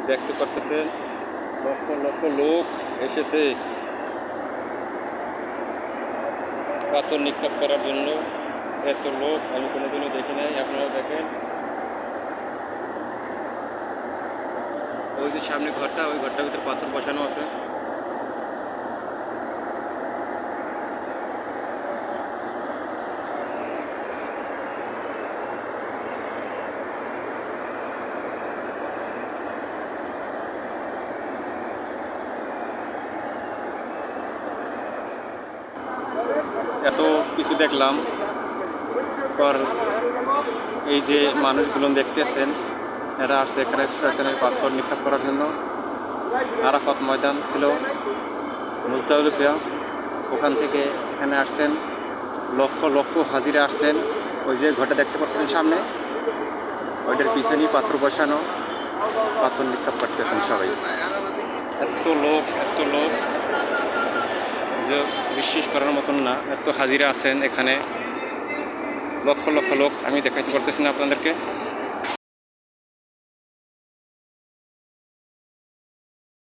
দেখতে পারতেছেন লক্ষ লক্ষ লোক এসেছে পাথর নিক্ষেপ করার জন্য। এত লোক আমি কোনোদিনও দেখি নাই। আপনারা দেখেন ওই যে সামনে ঘরটা, ওই ঘরটার ভিতরে পাথর বসানো আছে। এত কিছু দেখলাম পর এই যে মানুষগুলো দেখতেছেন এরা আসছে এখানে শয়তানের পাথর নিক্ষেপ করার জন্য। আরাফাত ময়দান ছিল মুজদালিফা, ওখান থেকে এখানে আসছেন লক্ষ লক্ষ হাজিরা আসছেন। ওই যে ঘরটা দেখতে পাচ্ছেন সামনে, ওইটার পিছনেই পাথর বসানো, পাথর নিক্ষেপ করতেছেন সবাই। এত লোক যে বিশ্বাস করার মতন না, এত হাজিরা আছেন এখানে, লক্ষ লক্ষ লোক। আমি দেখাতে পারতেছি না আপনাদেরকে।